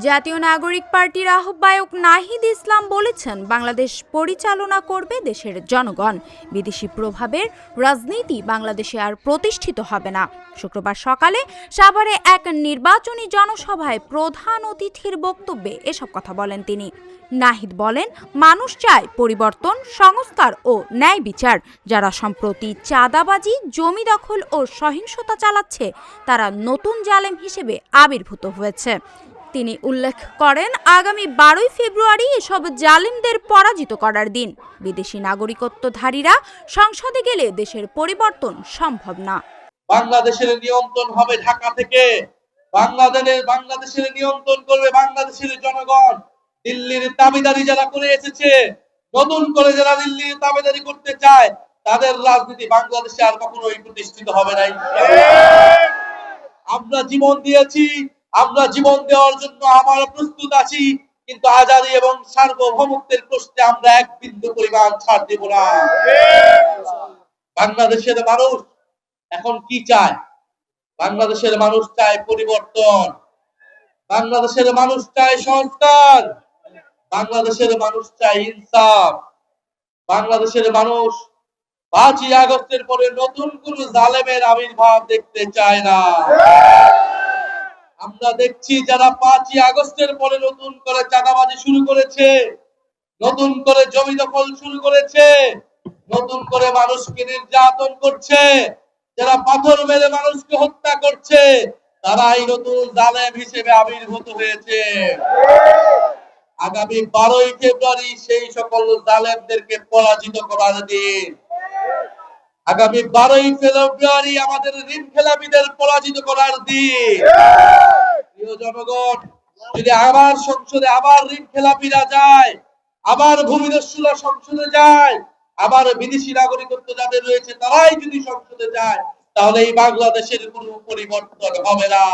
জাতীয় নাগরিক পার্টির আহ্বায়ক নাহিদ ইসলাম বলেছেন, বাংলাদেশ পরিচালনা করবে দেশের জনগণ। বিদেশি প্রভাবের রাজনীতি বাংলাদেশে আর প্রতিষ্ঠিত হবে না। শুক্রবার সকালে সাভারে এক নির্বাচনী জনসভায় প্রধান অতিথির বক্তব্যে এসব কথা বলেন তিনি। নাহিদ বলেন, মানুষ চায় পরিবর্তন, সংস্কার ও ন্যায় বিচার। যারা সম্প্রতি চাঁদাবাজি, জমি দখল ও সহিংসতা চালাচ্ছে, তারা নতুন জালেম হিসেবে আবির্ভূত হয়েছে। তিনি উল্লেখ করেন, আগামী 12ই ফেব্রুয়ারি এসব জালিমদের পরাজিত করার দিন। বিদেশি নাগরিকত্বধারীরা সংসদে গেলে দেশের পরিবর্তন সম্ভব না। বাংলাদেশের নিয়ন্ত্রণ হবে ঢাকা থেকে। বাংলাদেশের নিয়ন্ত্রণ করবে বাংলাদেশের জনগণ। দিল্লির দাবিদারি যারা করে এসেছে, নতুন করে যারা দিল্লির দাবিদারি করতে চায়, তাদের রাজনীতি বাংলাদেশে আর কখনোই প্রতিষ্ঠিত হবে না। আমরা জীবন দিয়েছি, আমরা জীবন দেওয়ার জন্য আমরা প্রস্তুত আছি, কিন্তু আজাদী এবং সার্বভৌমত্বের প্রশ্নে আমরা এক বিন্দু পরিমাণ ছাড় দেব না। বাংলাদেশের মানুষ এখন কি চায়? বাংলাদেশের মানুষ চায় পরিবর্তন, বাংলাদেশের মানুষ চায় সংস্কার, বাংলাদেশের মানুষ চায় ইনসাফ। বাংলাদেশের মানুষ 5ই আগস্টের পরে নতুন কোন জালেমের আবির্ভাব দেখতে চায় না। আমরা দেখছি যারা 5ই আগস্টের পরে নতুন করে চাঁদাবাজি শুরু করেছে, নতুন করে জমি দখল শুরু করেছে, নতুন করে মানুষকে নির্যাতন করছে, যারা পাথর মেরে মানুষকে হত্যা করছে, তারাই নতুন জালেম হিসেবে আবির্ভূত হয়েছে। আগামী 12ই ফেব্রুয়ারি সেই সকল জালেমদেরকে পরাজিত করার দিন। আগামী 12ই ফেব্রুয়ারি আমাদের ঋণ খেলাপিদের পরাজিত করার দিন। প্রিয় জনগণ, যদি আবার সংসদে আবার ঋণ খেলাপিরা যায়, আবার ভূমিদস্যুরা সংসদে যায়, আবার বিদেশি নাগরিকত্ব যাদের রয়েছে তারাই যদি সংসদে যায়, তাহলে এই বাংলাদেশের কোনো পরিবর্তন হবে না।